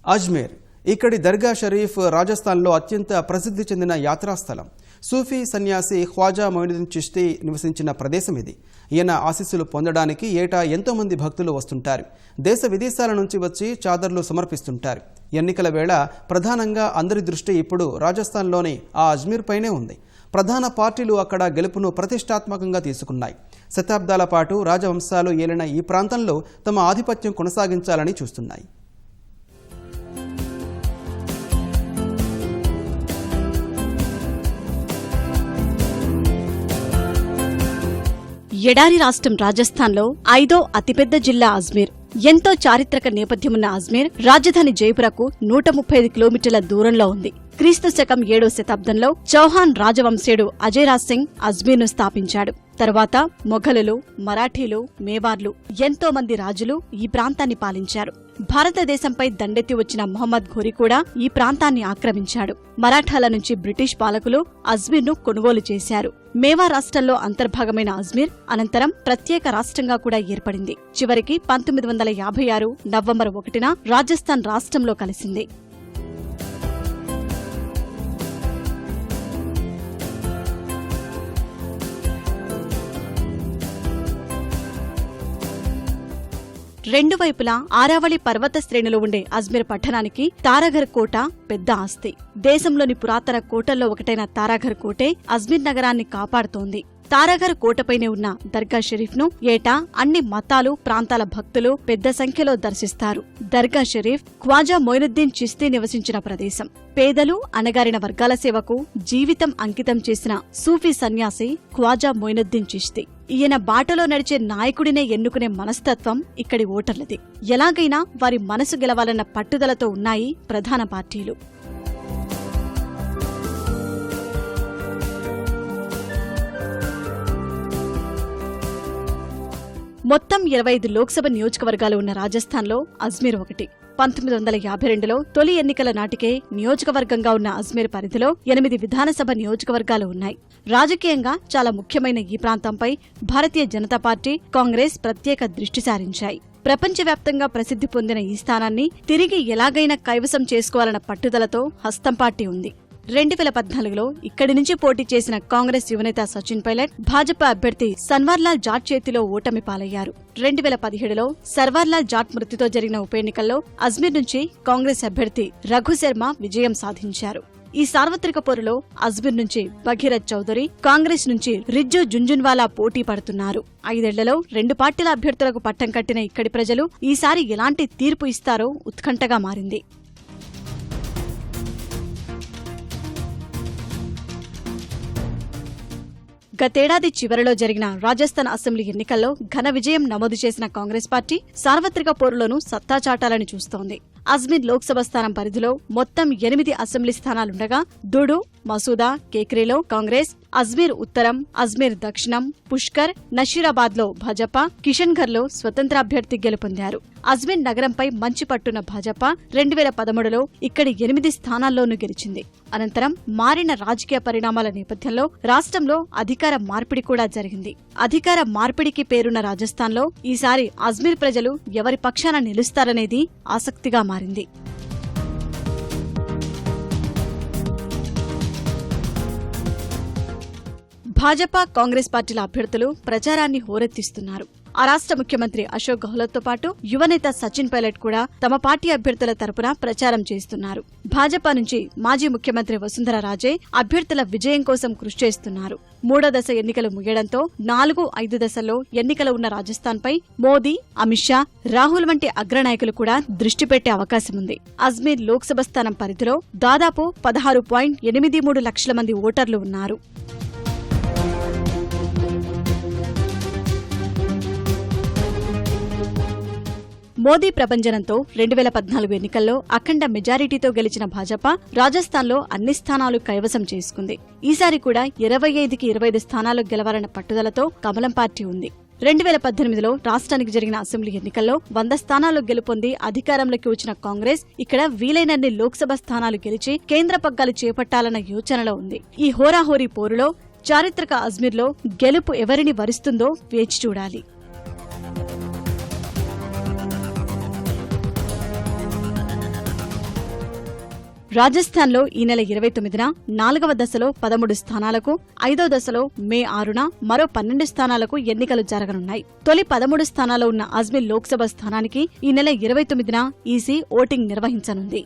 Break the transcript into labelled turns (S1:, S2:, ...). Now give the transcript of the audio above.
S1: అజ్మీర్ ఇక్కడి దర్గా షరీఫ్ రాజస్థాన్లో అత్యంత ప్రసిద్ధి చెందిన యాత్రాస్థలం. సూఫీ సన్యాసి ఖ్వాజా మొయినుద్దీన్ చిష్తీ నివసించిన ప్రదేశం ఇది. ఈయన ఆశీస్సులు పొందడానికి ఏటా ఎంతో మంది భక్తులు వస్తుంటారు. దేశ విదేశాల నుంచి వచ్చి చాదర్లు సమర్పిస్తుంటారు. ఎన్నికల వేళ ప్రధానంగా అందరి దృష్టి ఇప్పుడు రాజస్థాన్లోని ఆ అజ్మీర్ పైనే ఉంది. ప్రధాన పార్టీలు అక్కడ గెలుపును ప్రతిష్టాత్మకంగా తీసుకున్నాయి. శతాబ్దాల పాటు రాజవంశాలు ఏలిన ఈ ప్రాంతంలో తమ ఆధిపత్యం కొనసాగించాలని చూస్తున్నాయి.
S2: ఎడారి రాష్ట్రం రాజస్థాన్లో 5వ అతిపెద్ద జిల్లా అజ్మీర్. ఎంతో చారిత్రక నేపథ్యమున్న అజ్మీర్ రాజధాని జైపురకు 135 కిలోమీటర్ల దూరంలో ఉంది. క్రీస్తు శకం 7వ శతాబ్దంలో చౌహాన్ రాజవంశీయుడు అజయ్రాజ్ సింగ్ అజ్మీర్ను స్థాపించాడు. తరువాత మొఘలులు, మరాఠీలు, మేవార్లు ఎంతో మంది రాజులు ఈ ప్రాంతాన్ని పాలించారు. భారతదేశంపై దండెత్తి వచ్చిన మొహమ్మద్ ఘోరీ కూడా ఈ ప్రాంతాన్ని ఆక్రమించాడు. మరాఠాల నుంచి బ్రిటిష్ పాలకులు అజ్మీర్ను కొనుగోలు చేశారు. మేవార్ రాష్ట్రంలో అంతర్భాగమైన అజ్మీర్ అనంతరం ప్రత్యేక రాష్ట్రంగా కూడా ఏర్పడింది. చివరికి 1956 నవంబర్ 1న రాజస్థాన్ రాష్ట్రంలో కలిసింది. రెండు వైపులా ఆరావళి పర్వత శ్రేణులు ఉండే అజ్మీర్ పట్టణానికి తారాఘర్ కోట పెద్ద ఆస్తి. దేశంలోని పురాతన కోటల్లో ఒకటైన తారాఘర్ కోటే అజ్మీర్ నగరాన్ని కాపాడుతోంది. తారాఘర్ కోటపైనే ఉన్న దర్గా షరీఫ్ ను ఏటా అన్ని మతాలు, ప్రాంతాల భక్తులు పెద్ద సంఖ్యలో దర్శిస్తారు. దర్గా షరీఫ్ ఖ్వాజా మొయినుద్దీన్ చిష్తీ నివసించిన ప్రదేశం. పేదలు, అణగారిన వర్గాల సేవకు జీవితం అంకితం చేసిన సూఫీ సన్యాసి ఖ్వాజా మొయినుద్దీన్ చిష్తీ. ఈయన బాటలో నడిచే నాయకుడినే ఎన్నుకునే మనస్తత్వం ఇక్కడి ఓటర్లది. ఎలాగైనా వారి మనసు గెలవాలన్న పట్టుదలతో ఉన్నాయి ప్రధాన పార్టీలు. మొత్తం 25 లోక్సభ నియోజకవర్గాలు ఉన్న రాజస్థాన్లో అజ్మీర్ ఒకటి. 1952లో తొలి ఎన్నికల నాటికే నియోజకవర్గంగా ఉన్న అజ్మీర్ పరిధిలో 8 విధానసభ నియోజకవర్గాలు ఉన్నాయి. రాజకీయంగా చాలా ముఖ్యమైన ఈ ప్రాంతంపై భారతీయ జనతా పార్టీ, కాంగ్రెస్ ప్రత్యేక దృష్టి సారించాయి. ప్రపంచవ్యాప్తంగా ప్రసిద్ధి పొందిన ఈ స్థానాన్ని తిరిగి ఎలాగైనా కైవసం చేసుకోవాలన్న పట్టుదలతో హస్తం పార్టీ ఉంది. 2014లో ఇక్కడి నుంచి పోటీ చేసిన కాంగ్రెస్ యువనేత సచిన్ పైలట్ భాజపా అభ్యర్థి సన్వార్లాల్ జాట్ చేతిలో ఓటమి పాలయ్యారు. 2017లో సర్వార్లాల్ జాట్ మృతితో జరిగిన ఉప ఎన్నికల్లో అజ్మీర్ నుంచి కాంగ్రెస్ అభ్యర్థి రఘు శర్మ విజయం సాధించారు. ఈ సార్వత్రిక పోరులో అజ్మీర్ నుంచి భగీరథ్ చౌదరి, కాంగ్రెస్ నుంచి రిజ్జు జుంజున్వాలా పోటీ పడుతున్నారు. 5 ఏళ్లలో 2 పార్టీల అభ్యర్థులకు పట్టం కట్టిన ఇక్కడి ప్రజలు ఈసారి ఎలాంటి తీర్పు ఇస్తారో ఉత్కంఠగా మారింది. గతేడాది చివరిలో జరిగిన రాజస్థాన్ అసెంబ్లీ ఎన్నికల్లో ఘన విజయం నమోదు చేసిన కాంగ్రెస్ పార్టీ సార్వత్రిక పోరులోనూ సత్తా చాటాలని చూస్తోంది. అజ్మీర్ లోక్సభ స్థానం పరిధిలో మొత్తం 8 అసెంబ్లీ స్థానాలుండగా దూడు, మసూదా, కేక్రీలో కాంగ్రెస్, అజ్మీర్ ఉత్తరం, అజ్మీర్ దక్షిణం, పుష్కర్, నషీరాబాద్లో భాజపా, కిషన్ఘర్లో స్వతంత్ర అభ్యర్థి గెలుపొందారు. అజ్మీర్ నగరంపై మంచి పట్టున్న భాజపా 2013లో ఇక్కడి 8 స్థానాల్లోనూ గెలిచింది. అనంతరం మారిన రాజకీయ పరిణామాల నేపథ్యంలో రాష్ట్రంలో అధికార మార్పిడి కూడా జరిగింది. అధికార మార్పిడికి పేరున్న రాజస్థాన్లో ఈసారి అజ్మీర్ ప్రజలు ఎవరి పక్షాన నిలుస్తారనేది ఆసక్తిగా మారింది. భాజపా, కాంగ్రెస్ పార్టీల అభ్యర్థులు ప్రచారాన్ని హోరెత్తిస్తున్నారు. ఆ రాష్ట్ర ముఖ్యమంత్రి అశోక్ గెహ్లోట్తో పాటు యువనేత సచిన్ పైలట్ కూడా తమ పార్టీ అభ్యర్థుల తరపున ప్రచారం చేస్తున్నారు. భాజపా నుంచి మాజీ ముఖ్యమంత్రి వసుంధరా రాజే అభ్యర్థుల విజయం కోసం కృషి చేస్తున్నారు. 3వ దశ ఎన్నికలు ముగియడంతో 4-5 దశల్లో ఎన్నికలు ఉన్న రాజస్థాన్పై మోదీ, అమిత్ షా, రాహుల్ వంటి అగ్రనాయకులు కూడా దృష్టి పెట్టే అవకాశముంది. అజ్మీర్ లోక్సభ స్థానం పరిధిలో దాదాపు 16.83 లక్షల మంది ఓటర్లు ఉన్నారు. మోదీ ప్రభంజనంతో 2014 ఎన్నికల్లో అఖండ మెజారిటీతో గెలిచిన భాజపా రాజస్థాన్లో అన్ని స్థానాలు కైవసం చేసుకుంది. ఈసారి కూడా 25కి 25 స్థానాలు గెలవాలన్న పట్టుదలతో కమలం పార్టీ ఉంది. 2018లో రాష్ట్రానికి జరిగిన అసెంబ్లీ ఎన్నికల్లో 100 స్థానాలు గెలుపొంది అధికారంలోకి వచ్చిన కాంగ్రెస్ ఇక్కడ వీలైనన్ని లోక్సభ స్థానాలు గెలిచి కేంద్ర పగ్గాలు చేపట్టాలన్న యోచనలో ఉంది. ఈ హోరాహోరీ పోరులో చారిత్రక అజ్మీర్లో గెలుపు ఎవరిని వరిస్తుందో వేచి చూడాలి. రాజస్థాన్లో ఈ నెల 29న 4వ దశలో 13 స్థానాలకు, 5వ దశలో మే 6న మరో 12 స్థానాలకు ఎన్నికలు జరగనున్నాయి. తొలి 13 స్థానాల్లో ఉన్న అజ్మీర్ లోక్సభ స్థానానికి ఈ నెల 29న ఈసీ ఓటింగ్ నిర్వహించనుంది.